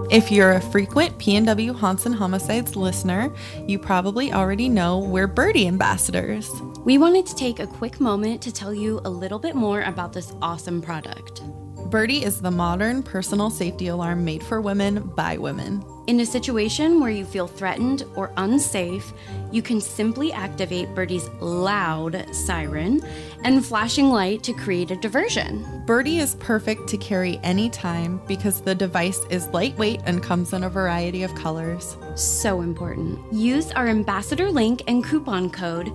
If you're a frequent P&W Haunts and Homicides listener, you probably already know we're Birdie ambassadors. We wanted to take a quick moment to tell you a little bit more about this awesome product. Birdie is the modern personal safety alarm made for women by women. In a situation where you feel threatened or unsafe, you can simply activate Birdie's loud siren and flashing light to create a diversion. Birdie is perfect to carry anytime because the device is lightweight and comes in a variety of colors. So important. Use our ambassador link and coupon code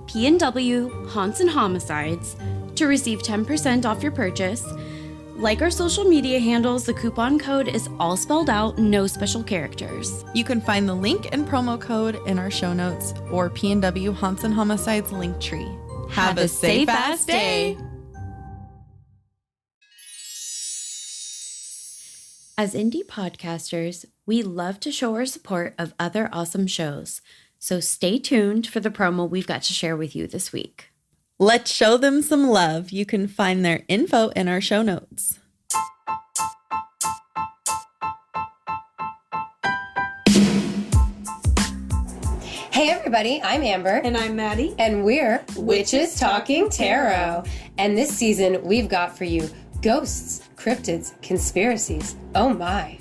P&W Haunts and Homicides to receive 10% off your purchase. Like our social media handles, the coupon code is all spelled out, no special characters. You can find the link and promo code in our show notes or P&W Haunts and Homicides link tree. Have a safe ass day. As indie podcasters, we love to show our support of other awesome shows. So stay tuned for the promo we've got to share with you this week. Let's show them some love. You can find their info in our show notes. Hey everybody, I'm Amber. And I'm Maddie. And we're Witches Talking Tarot. And this season we've got for you ghosts, cryptids, conspiracies. Oh my.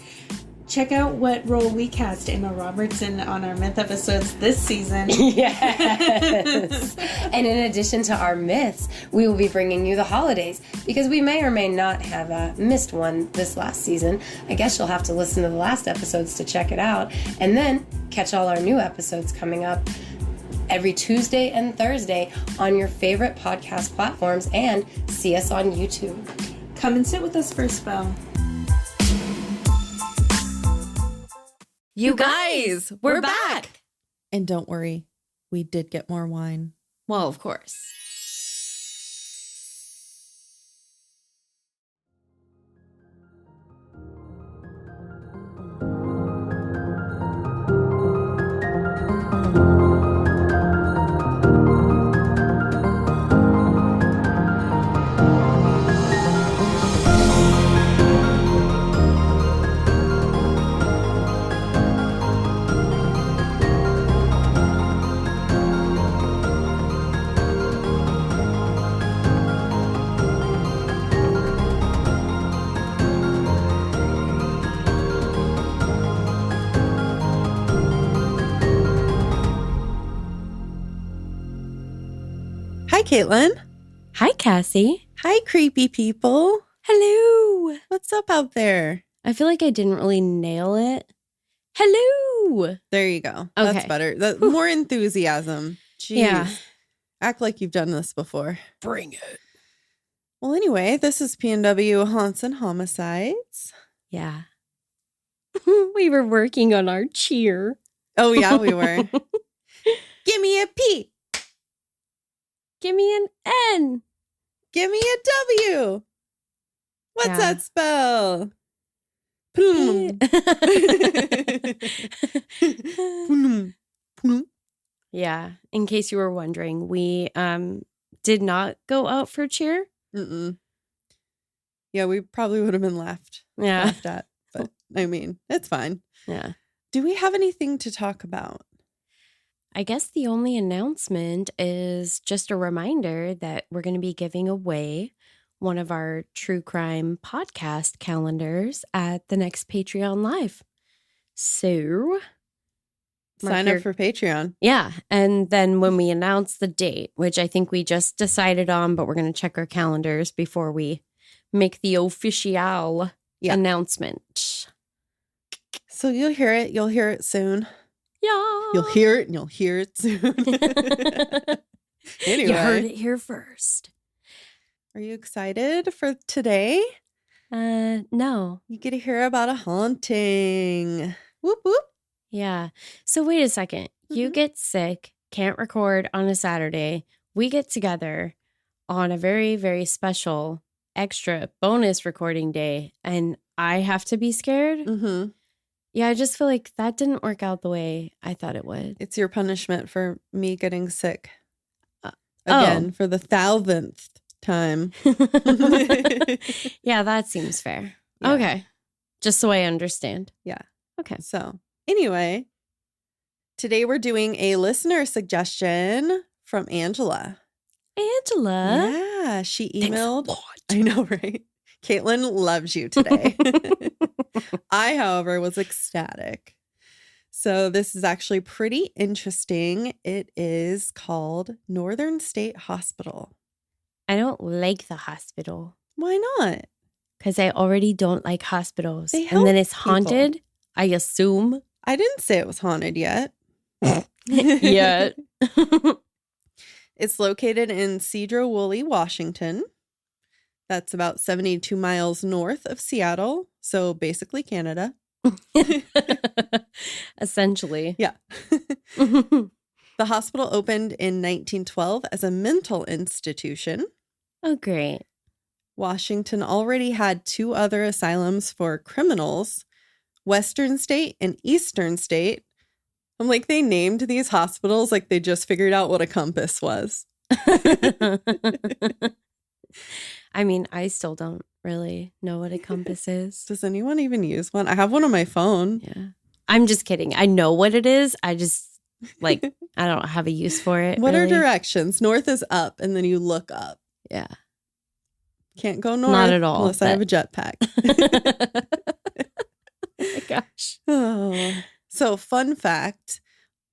Check out what role we cast Emma Robertson on our myth episodes this season. Yes. And in addition to our myths, we will be bringing you the holidays because we may or may not have missed one this last season. I guess you'll have to listen to the last episodes to check it out and then catch all our new episodes coming up every Tuesday and Thursday on your favorite podcast platforms and see us on YouTube. Come and sit with us for a spell. You guys, we're back! And don't worry, we did get more wine. Well, of course. Hi, Caitlin. Hi, Cassie. Hi, creepy people. Hello. What's up out there? I feel like I didn't really nail it. Hello. There you go. Okay. That's better. More enthusiasm. Jeez. Yeah. Act like you've done this before. Bring it. Well, anyway, this is P&W Haunts and Homicides. Yeah. We were working on our cheer. Oh, yeah, we were. Give me a P. Give me an N. Give me a W. What's Yeah. that spell? Plum. Plum. Plum. Yeah. In case you were wondering, we did not go out for cheer. Mm-mm. Yeah, we probably would have been laughed at. But I mean, it's fine. Yeah. Do we have anything to talk about? I guess the only announcement is just a reminder that we're going to be giving away one of our true crime podcast calendars at the next Patreon Live. So Sign up for Patreon. Yeah. And then when we announce the date, which I think we just decided on, but we're going to check our calendars before we make the official announcement. So you'll hear it. You'll hear it soon. Yeah. You'll hear it and you'll hear it soon. Anyway. You heard it here first. Are you excited for today? No. You get to hear about a haunting. Whoop, whoop. Yeah. So wait a second. You get sick, can't record on a Saturday. We get together on a very, very special extra bonus recording day and I have to be scared. Mm-hmm. Yeah, I just feel like that didn't work out the way I thought it would. It's your punishment for me getting sick. Again, for the 1,000th time. Yeah, that seems fair. Yeah. Okay. Just so I understand. Yeah. Okay. So anyway, today we're doing a listener suggestion from Angela. Angela. Yeah, she Thanks a emailed. lot. I know, right? Caitlin loves you today. I, however, was ecstatic. So this is actually pretty interesting. It is called Northern State Hospital. I don't like the hospital Why not? because I already don't like hospitals. They And then help it's haunted, people. I assume. I didn't say it was haunted yet. Yet. It's located in sedro-woolley, Washington. That's about 72 miles north of Seattle. So basically Canada. Essentially. Yeah. The hospital opened in 1912 as a mental institution. Oh, great. Washington already had 2 other asylums for criminals, Western State and Eastern State. I'm like, they named these hospitals like they just figured out what a compass was. I mean, I still don't really know what a compass is. Does anyone even use one? I have one on my phone. Yeah. I'm just kidding. I know what it is. I just, like, I don't have a use for it. What really. are directions? North is up, and then you look up. Yeah. Can't go north Not at all, unless I have a jetpack. Oh my gosh. Oh. So, fun fact,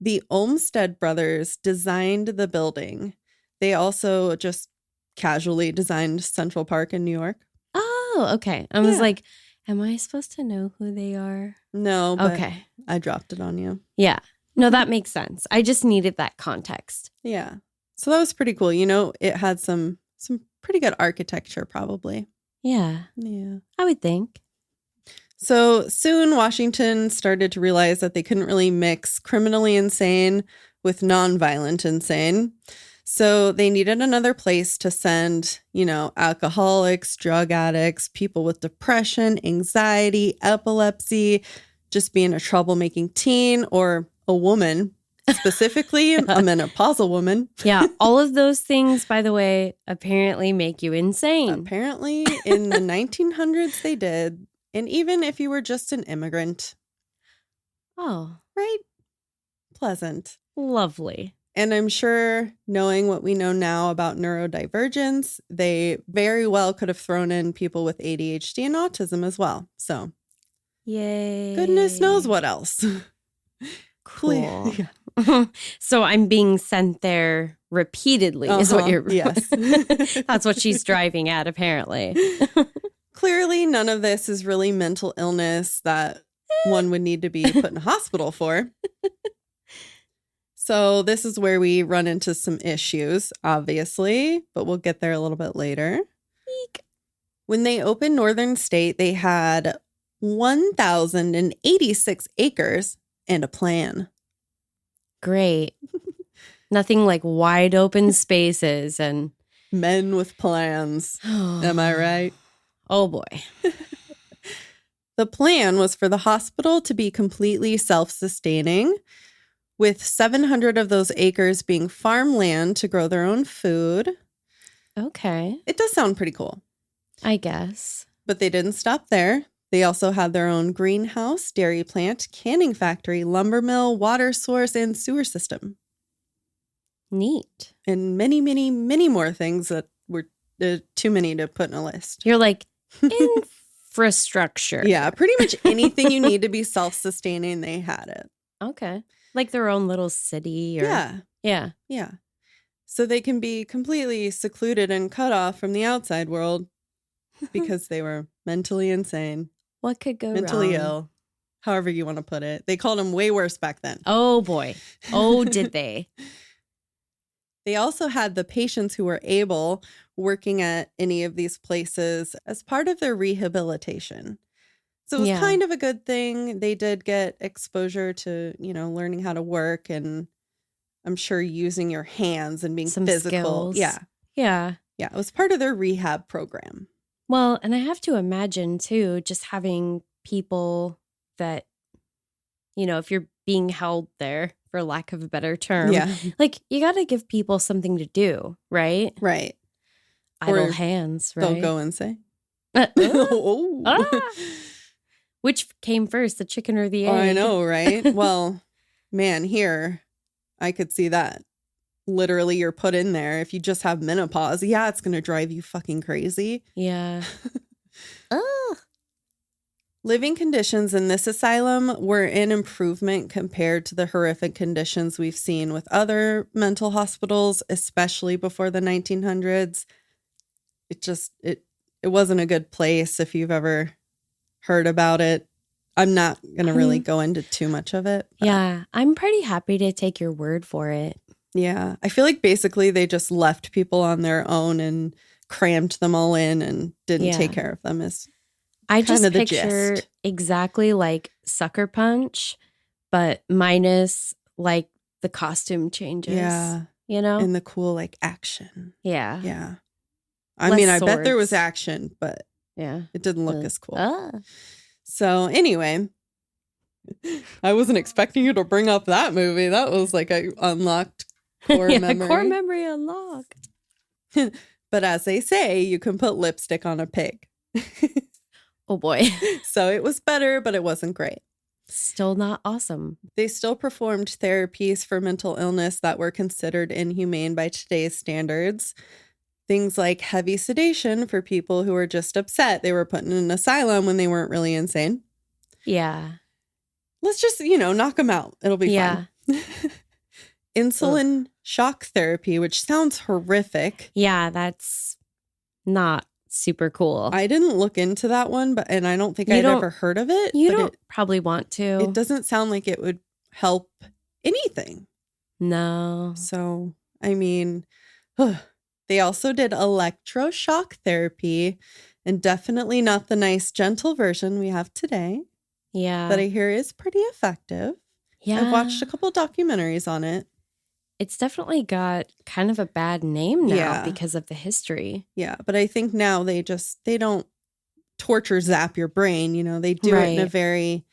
the Olmsted brothers designed the building. They also just casually designed Central Park in New York. Oh, okay. I was Yeah. like, am I supposed to know who they are? No, but Okay. I dropped it on you. Yeah. No, that makes sense. I just needed that context. Yeah. So that was pretty cool. You know, it had some pretty good architecture probably. Yeah. Yeah. I would think. So soon Washington started to realize that they couldn't really mix criminally insane with nonviolent insane. So they needed another place to send, you know, alcoholics, drug addicts, people with depression, anxiety, epilepsy, just being a troublemaking teen or a woman, specifically a menopausal woman. Yeah. All of those things, by the way, apparently make you insane. Apparently in the 1900s they did. And even if you were just an immigrant, Oh, right? Pleasant. lovely. And I'm sure, knowing what we know now about neurodivergence, they very well could have thrown in people with ADHD and autism as well. So Yay. goodness knows what else. Cool. Yeah. So I'm being sent there repeatedly is what you're... Yes. That's what she's driving at, apparently. Clearly, none of this is really mental illness that one would need to be put in a hospital for. So this is where we run into some issues, obviously, but we'll get there a little bit later. Eek. When they opened Northern State, they had 1,086 acres and a plan. Great. Nothing like wide open spaces and... Men with plans. Am I right? Oh, boy. The plan was for the hospital to be completely self-sustaining, with 700 of those acres being farmland to grow their own food. Okay. It does sound pretty cool. I guess. But they didn't stop there. They also had their own greenhouse, dairy plant, canning factory, lumber mill, water source, and sewer system. Neat. And many, many, many more things that were too many to put in a list. You're like, infrastructure. Yeah, pretty much anything you need to be self-sustaining, they had it. Okay. Like their own little city or... Yeah. Yeah. Yeah. So they can be completely secluded and cut off from the outside world because they were mentally insane, What could go mentally wrong? ill, however you want to put it. They called them way worse back then. Oh, boy. Oh, did they? They also had the patients who were able working at any of these places as part of their rehabilitation. So it was Yeah. kind of a good thing. They did get exposure to, you know, learning how to work and I'm sure using your hands and being Some physical. skills. Yeah. Yeah. Yeah. It was part of their rehab program. Well, and I have to imagine, too, just having people that, you know, if you're being held there, for lack of a better term, Yeah. like you got to give people something to do, right? Right. Idle Or hands, right? They'll go and say. Uh, Oh. ah. Which came first, the chicken or the egg? Oh, I know, right? Well, man, here, I could see that. Literally, you're put in there. If you just have menopause, yeah, it's going to drive you fucking crazy. Yeah. Ugh. Living conditions in this asylum were an improvement compared to the horrific conditions we've seen with other mental hospitals, especially before the 1900s. It wasn't a good place if you've ever heard about it. I'm not going to really go into too much of it. Yeah, I'm pretty happy to take your word for it. Yeah, I feel like basically they just left people on their own and crammed them all in and didn't take care of them. I just the picture gist. exactly like Sucker Punch, but minus like the costume changes. Yeah. You know? And the cool like action. Yeah. Yeah. I Less mean, I bet there was swords. action, but Yeah. it didn't look as cool. Ah. So anyway, I wasn't expecting you to bring up that movie. That was like a unlocked core memory. Core memory unlocked. But as they say, you can put lipstick on a pig. Oh boy. So it was better, but it wasn't great. Still not awesome. They still performed therapies for mental illness that were considered inhumane by today's standards. Things like heavy sedation for people who were just upset they were put in an asylum when they weren't really insane. Yeah. Let's just, knock them out. It'll be fun. Insulin shock therapy, which sounds horrific. Yeah, that's not super cool. I didn't look into that one, and I don't think I'd ever heard of it. You but don't probably want to. It doesn't sound like it would help anything. No. So, I mean, they also did electroshock therapy, and definitely not the nice, gentle version we have today. Yeah. That I hear is pretty effective. Yeah. I've watched a couple documentaries on it. It's definitely got kind of a bad name now Yeah. because of the history. Yeah, but I think now they don't torture zap your brain. They do it in a Right. very,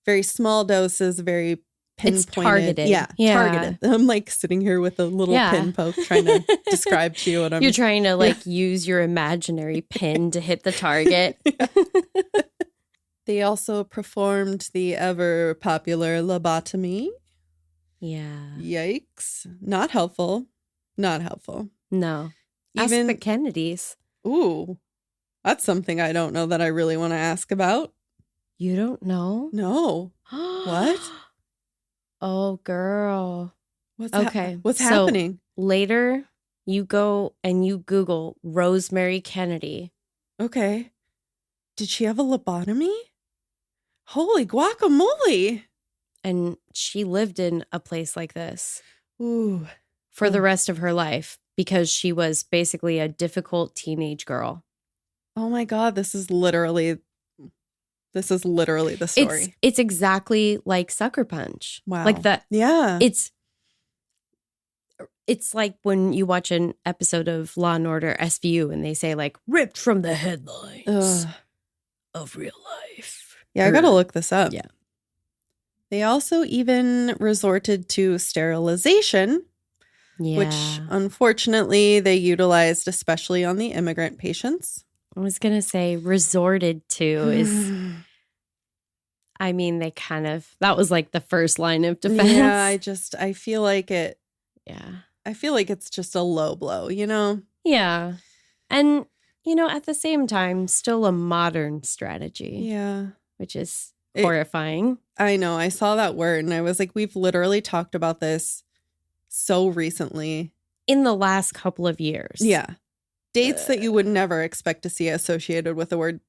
very small doses, very pinpointed. It's targeted. Yeah, Yeah. targeted. I'm like sitting here with a little pin poke trying to describe to you what I'm. You're trying to use your imaginary pin to hit the target. They also performed the ever popular lobotomy. Yeah. Yikes. Not helpful. Not helpful. No. Ask Even the Kennedys. Ooh, that's something I don't know that I really want to ask about. You don't know? No. What? Oh, girl. What's Okay. What's So- happening? Later, you go and you Google Rosemary Kennedy. Okay. Did she have a lobotomy? Holy guacamole. And she lived in a place like this Ooh. for the rest of her life because she was basically a difficult teenage girl. Oh my God. This is literally the story. It's exactly like Sucker Punch. Wow. Like that. Yeah. It's like when you watch an episode of Law and Order SVU and they say like ripped from the headlines Ugh. of real life. Yeah, I gotta look this up. Yeah. They also even resorted to sterilization, Yeah. which unfortunately they utilized especially on the immigrant patients. I was going to say resorted to is, I mean, that was like the first line of defense. Yeah, I feel like it. Yeah. I feel like it's just a low blow, Yeah. And, at the same time, still a modern strategy, Yeah. which is horrifying. I know. I saw that word and I was like, we've literally talked about this so recently. In the last couple of years. Yeah. Dates that you would never expect to see associated with the word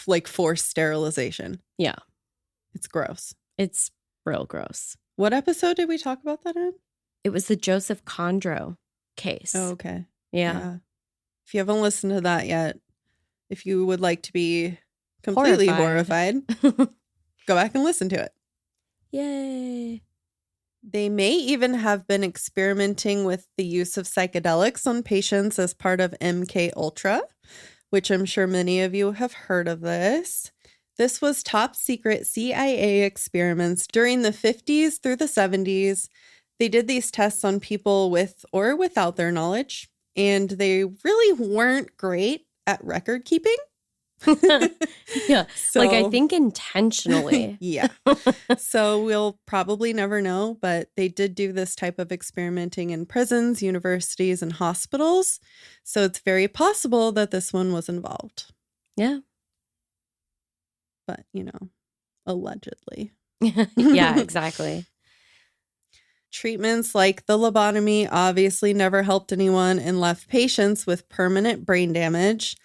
like forced sterilization. Yeah. It's gross. It's real gross. What episode did we talk about that in? It was the Joseph Condro case. Oh, okay. Yeah. If you haven't listened to that yet, if you would like to be completely horrified, go back and listen to it. Yay. They may even have been experimenting with the use of psychedelics on patients as part of MK Ultra, which I'm sure many of you have heard of this. This was top secret CIA experiments during the 50s through the 70s. They did these tests on people with or without their knowledge, and they really weren't great at record keeping. Yeah. So, Like, I think intentionally. yeah. So we'll probably never know, but they did do this type of experimenting in prisons, universities, and hospitals. So it's very possible that this one was involved. Yeah. But, allegedly. Yeah, exactly. Treatments like the lobotomy obviously never helped anyone and left patients with permanent brain damage,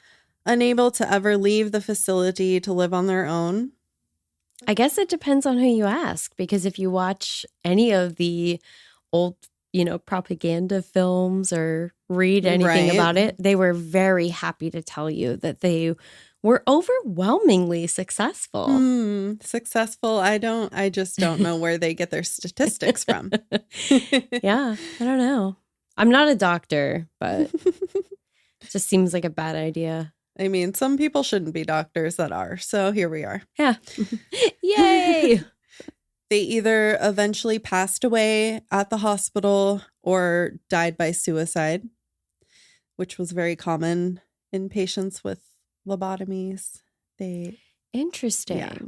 unable to ever leave the facility to live on their own. I guess it depends on who you ask, because if you watch any of the old, propaganda films or read anything Right. about it, they were very happy to tell you that they were overwhelmingly successful. Successful. I just don't know where they get their statistics from. Yeah, I don't know. I'm not a doctor, but it just seems like a bad idea. I mean, some people shouldn't be doctors that are. So here we are. Yeah. Yay. They either eventually passed away at the hospital or died by suicide, which was very common in patients with lobotomies. Interesting. Yeah.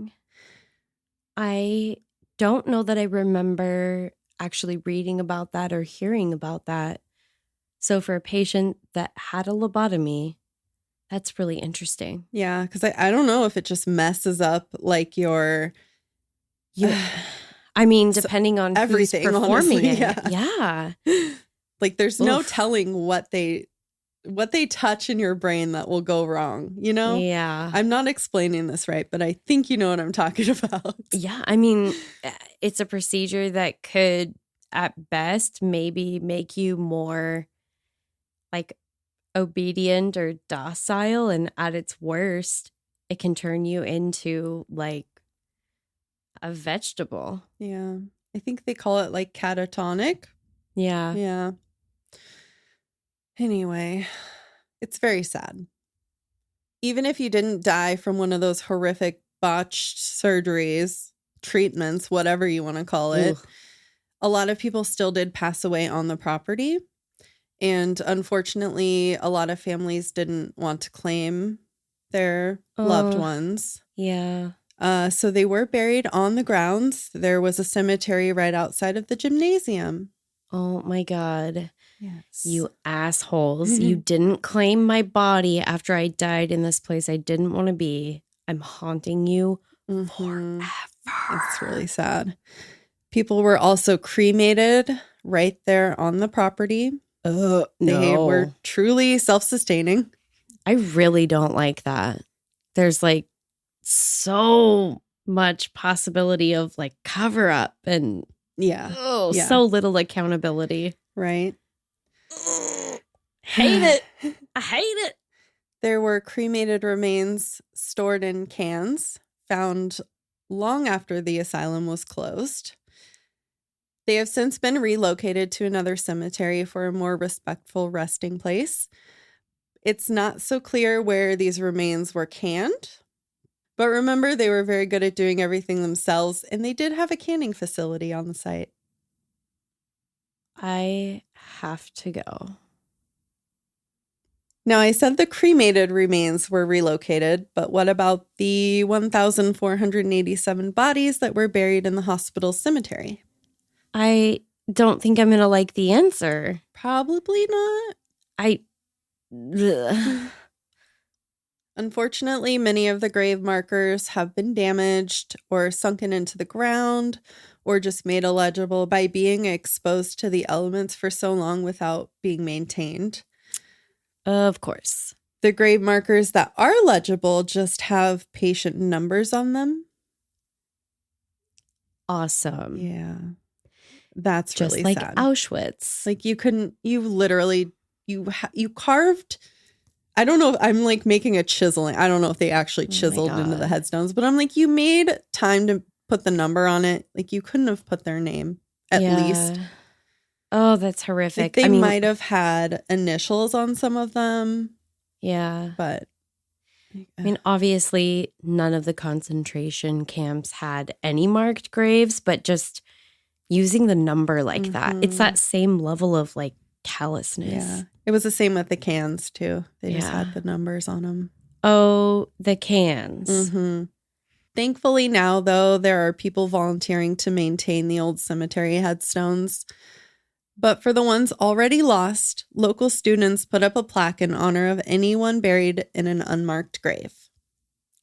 I don't know that I remember actually reading about that or hearing about that. So for a patient that had a lobotomy, that's really interesting. Yeah, because I don't know if it just messes up like your... I mean, depending on everything, who's performing honestly, it. yeah. Yeah. Like there's no telling what they touch in your brain that will go wrong, Yeah. I'm not explaining this right, but I think you know what I'm talking about. Yeah. I mean, it's a procedure that could, at best, maybe make you more like obedient or docile. And at its worst, it can turn you into like a vegetable. Yeah. I think they call it like catatonic. Yeah. Yeah. Anyway, it's very sad. Even if you didn't die from one of those horrific botched surgeries, treatments, whatever you want to call it, a lot of people still did pass away on the property. And unfortunately, a lot of families didn't want to claim their loved ones. Yeah. So they were buried on the grounds. There was a cemetery right outside of the gymnasium. Oh my God. Yes. You assholes. You didn't claim my body after I died in this place I didn't want to be. I'm haunting you forever. It's really sad. People were also cremated right there on the property. They were truly self-sustaining. I really don't like that. There's like so much possibility of like cover up and so little accountability. Right. Hate it. I hate it. There were cremated remains stored in cans found long after the asylum was closed. They have since been relocated to another cemetery for a more respectful resting place. It's not so clear where these remains were canned, but remember, they were very good at doing everything themselves, and they did have a canning facility on the site. I have to go. Now, I said the cremated remains were relocated, but what about the 1,487 bodies that were buried in the hospital cemetery? I don't think I'm going to like the answer. Probably not. Unfortunately, many of the grave markers have been damaged or sunken into the ground or just made illegible by being exposed to the elements for so long without being maintained. Of course. The grave markers that are legible just have patient numbers on them. Awesome. Yeah. That's just really like sad. Auschwitz. Like you carved. I don't know if I'm like making a chiseling. I don't know if they actually chiseled into the headstones, but I'm like, you made time to put the number on it. Like you couldn't have put their name at least. Oh, that's horrific. Like they might have had initials on some of them. Yeah. But I mean, obviously none of the concentration camps had any marked graves, but just using the number like that, it's that same level of like callousness. Yeah. It was the same with the cans too. They just had the numbers on them. Oh, the cans. Mm-hmm. Thankfully now, though, there are people volunteering to maintain the old cemetery headstones. But for the ones already lost, local students put up a plaque in honor of anyone buried in an unmarked grave.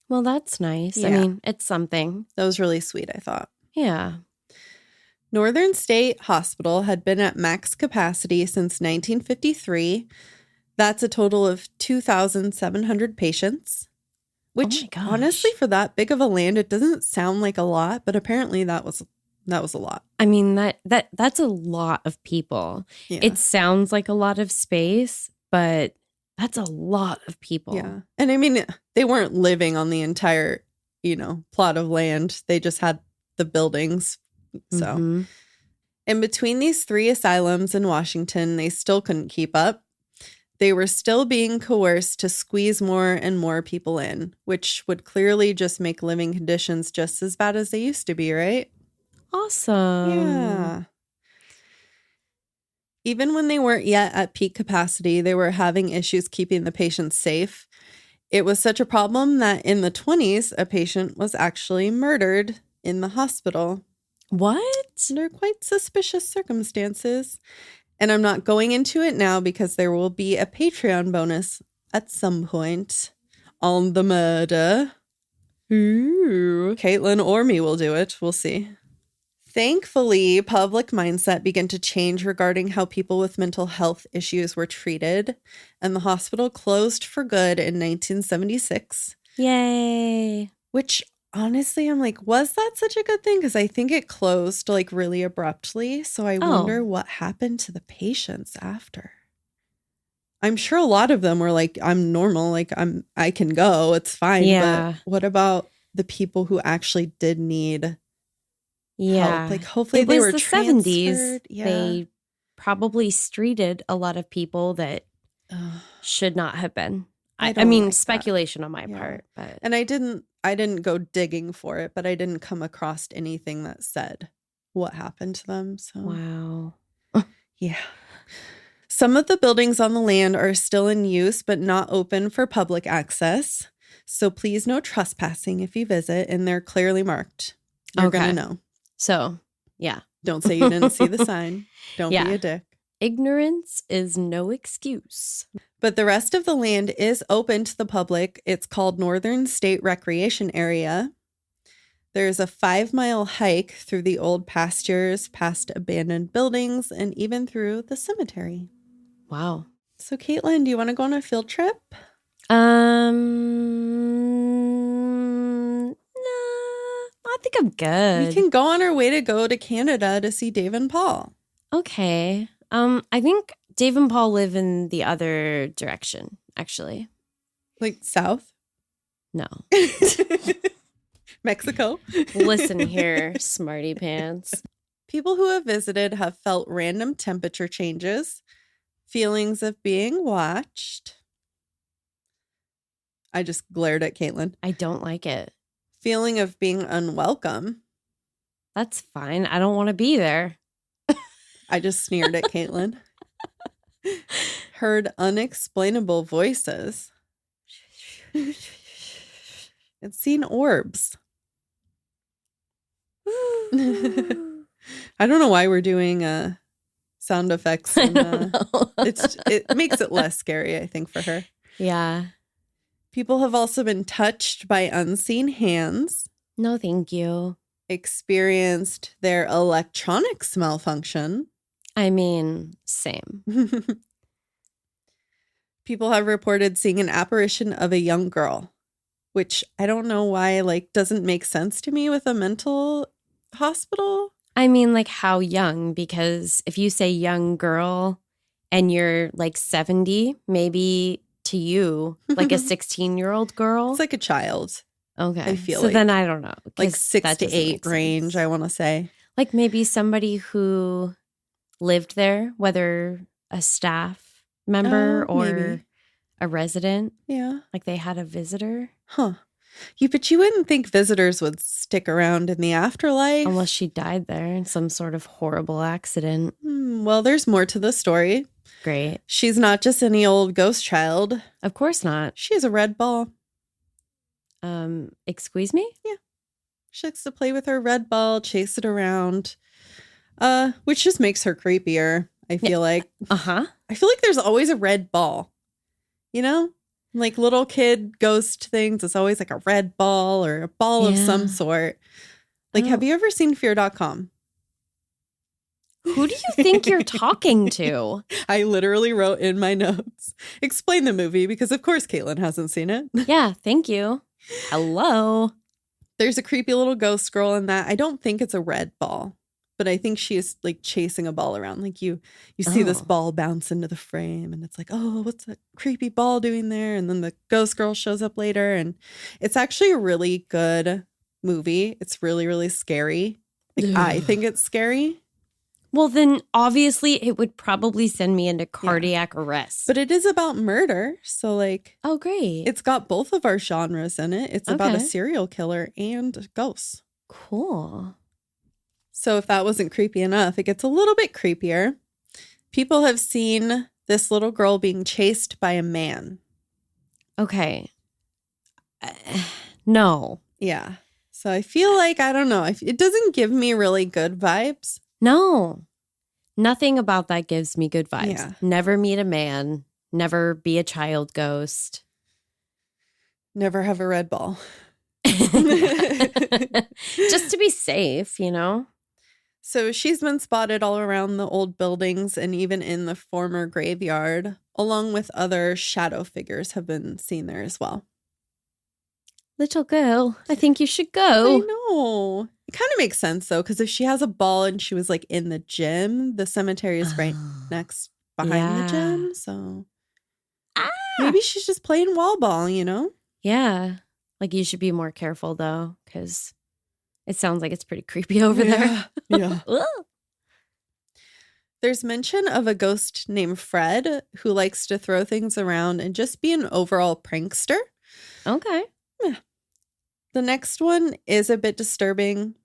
Well, that's nice. I Yeah. mean, it's something. That was really sweet, I thought. Yeah. Northern State Hospital had been at max capacity since 1953. That's a total of 2,700 patients. Which, my gosh. honestly, for that big of a land, it doesn't sound like a lot, but apparently that was a lot. I mean, that's a lot of people. Yeah. It sounds like a lot of space, but that's a lot of people. Yeah. And I mean, they weren't living on the entire, plot of land. They just had the buildings. So Mhm. in between these 3 asylums in Washington, they still couldn't keep up. They were still being coerced to squeeze more and more people in, which would clearly just make living conditions just as bad as they used to be, right? Awesome. Yeah. Even when they weren't yet at peak capacity, they were having issues keeping the patients safe. It was such a problem that in the 20s, a patient was actually murdered in the hospital What? under quite suspicious circumstances. And I'm not going into it now because there will be a Patreon bonus at some point on the murder. Ooh. Caitlin or me will do it. We'll see. Thankfully, public mindset began to change regarding how people with mental health issues were treated, and the hospital closed for good in 1976, Yay. which honestly, I'm like, was that such a good thing? Because I think it closed like really abruptly. So I wonder what happened to the patients after. I'm sure a lot of them were like, I'm normal, like I can go, it's fine. Yeah. But what about the people who actually did need Yeah. help? Like hopefully It they was were the transferred. 70s. Yeah. They probably streeted a lot of people that Ugh. should not have been. I don't mean, like that. speculation on my Yeah. part, but And I didn't go digging for it, but I didn't come across anything that said what happened to them. So wow. yeah. Some of the buildings on the land are still in use, but not open for public access. So please no trespassing if you visit, and they're clearly marked. You're Okay. going to know. So, yeah. Don't say you didn't see the sign. Don't Yeah. be a dick. Ignorance is no excuse. But the rest of the land is open to the public. It's called Northern State Recreation Area. There's a 5-mile hike through the old pastures, past abandoned buildings, and even through the cemetery. Wow. So, Caitlin, do you want to go on a field trip? No, I think I'm good. We can go on our way to go to Canada to see Dave and Paul. Okay. I think Dave and Paul live in the other direction, actually. Like south? No. Mexico? Listen here, smarty pants. People who have visited have felt random temperature changes, feelings of being watched. I just glared at Caitlin. I don't like it. Feeling of being unwelcome. That's fine. I don't want to be there. I just sneered at Caitlin. Heard unexplainable voices. And seen orbs. I don't know why we're doing sound effects. I And, don't know. it makes it less scary, I think, for her. Yeah. People have also been touched by unseen hands, No, thank you. experienced their electronics malfunction. I mean, same. People have reported seeing an apparition of a young girl, which I don't know why, like, doesn't make sense to me with a mental hospital. I mean, like, how young? Because if you say young girl and you're like 70, maybe to you, like a 16-year-old girl. It's like a child, Okay. I feel so like- then I don't know. like 'cause 6 that to doesn't 8 make range, sense. I want to say. Like maybe somebody who lived there, whether a staff member Oh, or maybe. a resident, Yeah. like they had a visitor, Huh. But you wouldn't think visitors would stick around in the afterlife. unless she died there in some sort of horrible accident. Well, there's more to the story. Great. She's not just any old ghost child. Of course not. She's a red ball. Excuse me? She likes to play with her red ball, chase it around, which just makes her creepier, I feel like. Uh-huh. I feel like there's always a red ball, you know? Like little kid ghost things, it's always like a red ball or a ball of some sort. Like, have you ever seen Fear.com? Who do you think you're talking to? I literally wrote in my notes, explain the movie, because of course Caitlin hasn't seen it. Yeah, thank you. Hello. There's a creepy little ghost girl in that. I don't think it's a red ball, but I think she is like chasing a ball around. Like you see this ball bounce into the frame and it's like, oh, what's that creepy ball doing there? And then the ghost girl shows up later, and it's actually a really good movie. It's really, really scary. Like, I think it's scary. Well, then obviously it would probably send me into cardiac arrest. But it is about murder. So like, oh, great. it's got both of our genres in it. It's about a Okay. serial killer and ghosts. Cool. So if that wasn't creepy enough, it gets a little bit creepier. People have seen this little girl being chased by a man. Okay. No. Yeah. So I feel like, I don't know, it doesn't give me really good vibes. No. Nothing about that gives me good vibes. Yeah. Never meet a man. Never be a child ghost. Never have a red ball. Just to be safe, you know? So she's been spotted all around the old buildings and even in the former graveyard, along with other shadow figures have been seen there as well. Little girl, I think you should I go. know. It kind of makes sense, though, because if she has a ball and she was like in the gym, the cemetery is right next behind the gym. So maybe she's just playing wall ball, you know? Yeah. Like you should be more careful, though, because it sounds like it's pretty creepy over there. Yeah. Ugh. There's mention of a ghost named Fred who likes to throw things around and just be an overall prankster. Okay. The next one is a bit disturbing.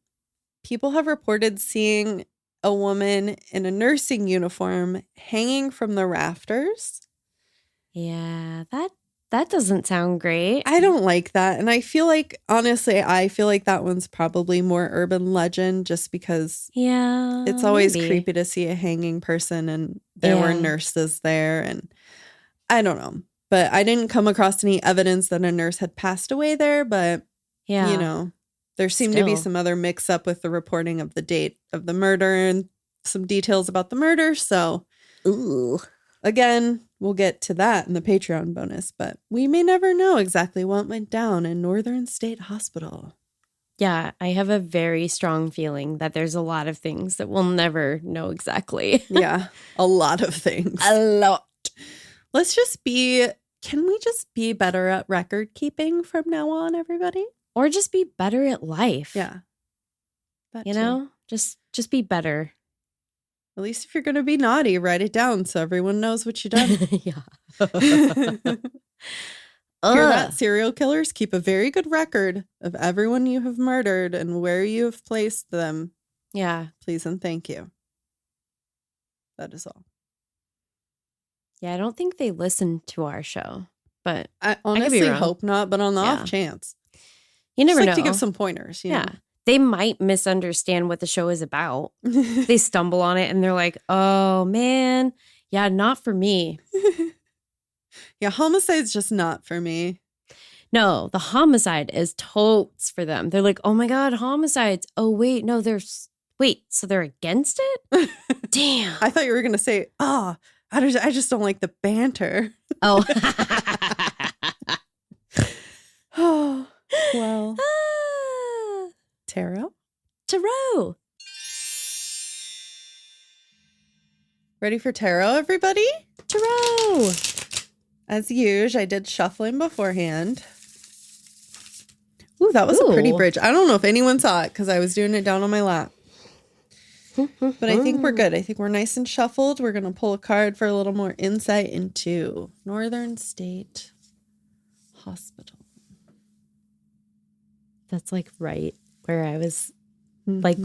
People have reported seeing a woman in a nursing uniform hanging from the rafters. Yeah, that doesn't sound great. I don't like that. And I feel like, honestly, I feel like that one's probably more urban legend just because Yeah. it's always maybe. creepy to see a hanging person and there were Yeah. nurses there. And I don't know. But I didn't come across any evidence that a nurse had passed away there. But, Yeah. you know, there seemed to be Still. some other mix up with the reporting of the date of the murder and some details about the murder. So, Ooh. again, we'll get to that in the Patreon bonus. But we may never know exactly what went down in Northern State Hospital. Yeah, I have a very strong feeling that there's a lot of things that we'll never know exactly. Yeah, a lot of things. A lot. Can we just be better at record keeping from now on, everybody? Or just be better at life. Yeah. That You too. know? Just be better. At least if you're going to be naughty, write it down so everyone knows what you done. Yeah. Hear that, Ugh. serial killers? Keep a very good record of everyone you have murdered and where you have placed them. Yeah. Please and thank you. That is all. Yeah, I don't think they listen to our show, but I be honestly wrong. hope not, but on the Yeah. off chance. you never Just know. like to give some pointers. You yeah. They might misunderstand what the show is about. know? They stumble on it and they're like, oh, man. Yeah, not for me. Yeah, homicide's just not for me. No, the homicide is totes for them. They're like, oh my God, homicides. Oh, wait, no, so they're against it? Damn. I thought you were going to say, I just don't like the banter. Oh. Oh, well. Tarot? Tarot. Ready for tarot, everybody? Tarot. As usual, I did shuffling beforehand. Ooh, that was a pretty Ooh. bridge. I don't know if anyone saw it because I was doing it down on my lap. But I think we're good. I think we're nice and shuffled. We're going to pull a card for a little more insight into Northern State Hospital. That's like right where I was, Mm-hmm. like,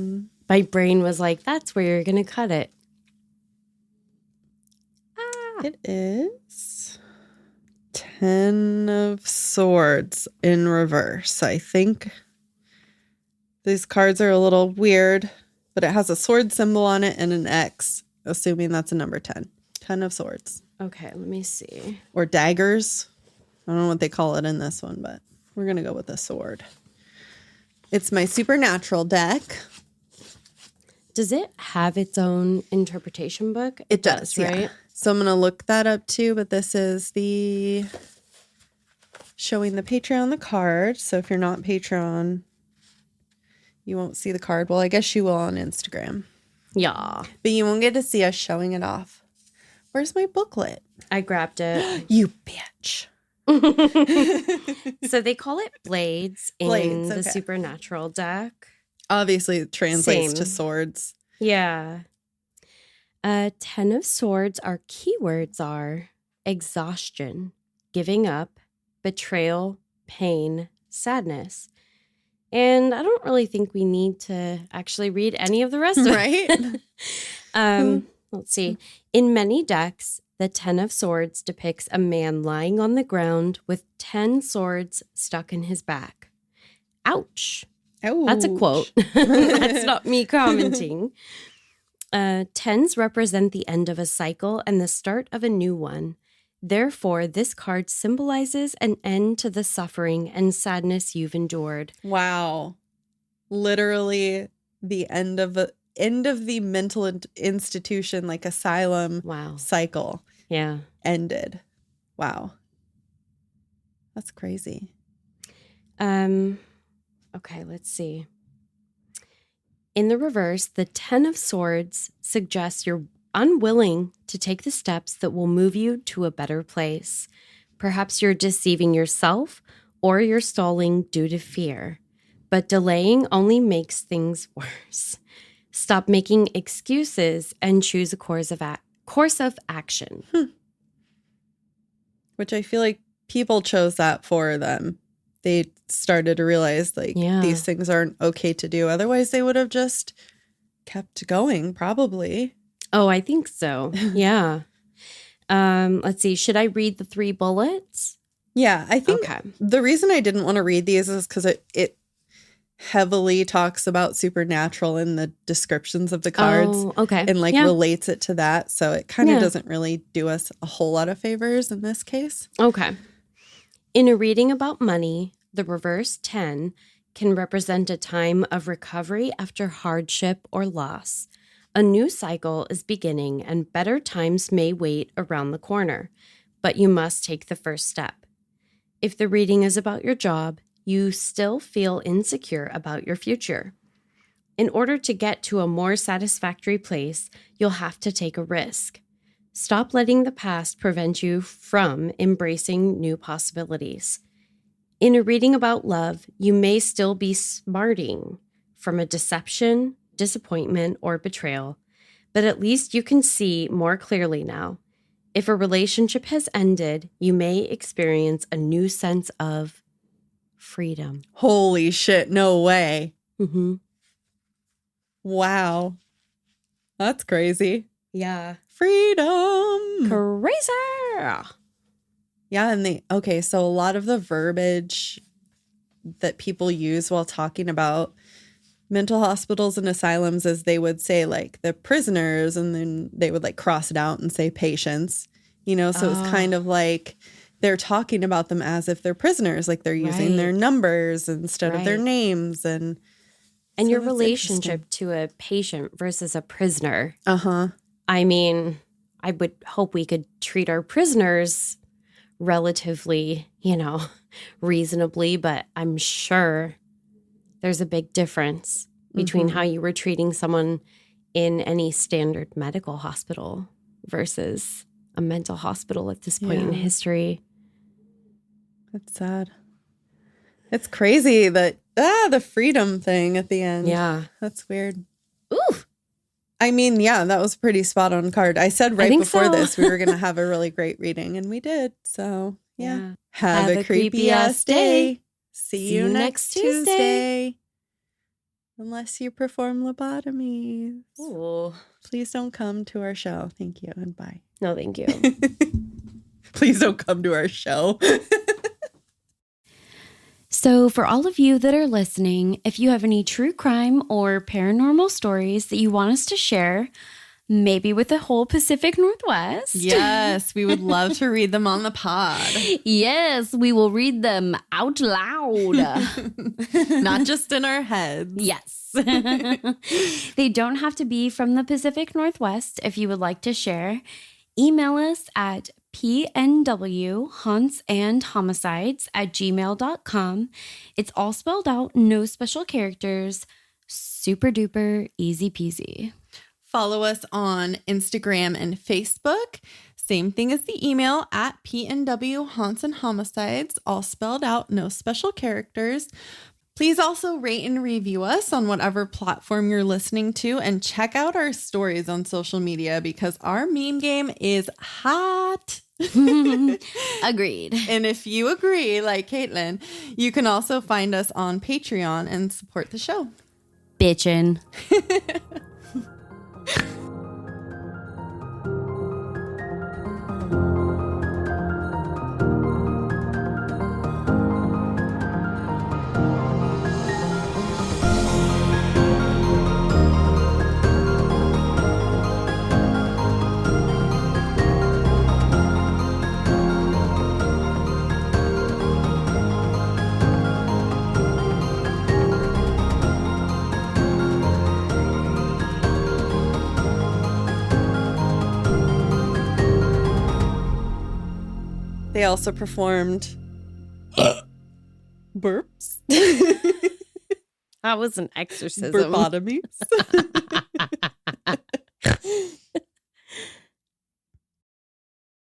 my brain was like, that's where you're going to cut it. It is 10 of Swords in reverse. I think these cards are a little weird, but it has a sword symbol on it and an X, assuming that's a number 10. 10 of Swords. Okay, let me see. Or daggers. I don't know what they call it in this one, but we're going to go with a sword. It's my supernatural deck. Does it have its own interpretation book? It does, right? Yeah. So I'm going to look that up too, but this is the showing the Patreon the card. So if you're not Patreon, you won't see the card. Well, I guess you will on Instagram. Yeah. But you won't get to see us showing it off. Where's my booklet? I grabbed it. You bitch. So they call it blades in Blades, the okay. supernatural deck. Obviously, it translates to Same. swords. Yeah. 10 of Swords, our keywords are exhaustion, giving up, betrayal, pain, sadness. And I don't really think we need to actually read any of the rest of it. Right? Let's see. In many decks, the 10 of Swords depicts a man lying on the ground with 10 swords stuck in his back. Ouch. That's a quote. That's not me commenting. 10s represent the end of a cycle and the start of a new one. Therefore, this card symbolizes an end to the suffering and sadness you've endured. Wow. Literally the end of the mental institution, like asylum Wow. cycle Yeah. ended. Wow. That's crazy. Okay, let's see. In the reverse, the 10 of Swords suggests you're unwilling to take the steps that will move you to a better place. Perhaps you're deceiving yourself or you're stalling due to fear. But delaying only makes things worse. Stop making excuses and choose a course of action. Which I feel like people chose that for them. They started to realize like Yeah. these things aren't okay to do. Otherwise, they would have just kept going, probably. Oh, I think so. Yeah. Let's see. Should I read the 3 bullets? Yeah, I think Okay. the reason I didn't want to read these is because it heavily talks about supernatural in the descriptions of the cards. Oh, okay. And like Yeah. relates it to that. So it kind of Yeah. doesn't really do us a whole lot of favors in this case. Okay. In a reading about money, the reverse 10 can represent a time of recovery after hardship or loss. A new cycle is beginning and better times may wait around the corner, but you must take the first step. If the reading is about your job, you still feel insecure about your future. In order to get to a more satisfactory place, you'll have to take a risk. Stop letting the past prevent you from embracing new possibilities. In a reading about love, you may still be smarting from a deception, disappointment, or betrayal, but at least you can see more clearly now. If a relationship has ended, you may experience a new sense of freedom. Holy shit, no way. Mm-hmm. Wow. That's crazy. Yeah. Freedom. Crazy. Yeah, and so a lot of the verbiage that people use while talking about mental hospitals and asylums is they would say like the prisoners and then they would like cross it out and say patients, so it's kind of like they're talking about them as if they're prisoners, like they're using their numbers instead of their Right. names and And so your that's relationship to a patient versus a prisoner. Uh-huh. I mean, I would hope we could treat our prisoners relatively, reasonably, but I'm sure there's a big difference between how you were treating someone in any standard medical hospital versus a mental hospital at this point in Yeah. history. That's sad. It's crazy that the freedom thing at the end. Yeah. That's weird. Ooh. I mean, yeah, that was a pretty spot on card. I said right think before so. this we were going to have a really great reading, and we did. So, yeah. Yeah. Have a creepy ass day. See you next Tuesday. Unless you perform lobotomies. Ooh. Please don't come to our show. Thank you and bye. No, thank you. Please don't come to our show. So, for all of you that are listening, if you have any true crime or paranormal stories that you want us to share, maybe with the whole Pacific Northwest. Yes, we would love to read them on the pod. Yes, we will read them out loud. Not just in our heads. Yes. They don't have to be from the Pacific Northwest if you would like to share. Email us at pnwhauntsandhomicides@gmail.com. It's all spelled out, no special characters. Super duper easy peasy. Follow us on Instagram and Facebook. Same thing as the email at pnwhauntsandhomicides, all spelled out, no special characters. Please also rate and review us on whatever platform you're listening to, and check out our stories on social media because our meme game is hot. Agreed. And if you agree, like Caitlin, you can also find us on Patreon and support the show. Bitchin'. They also performed burps. That was an exorcism. Burpotomies.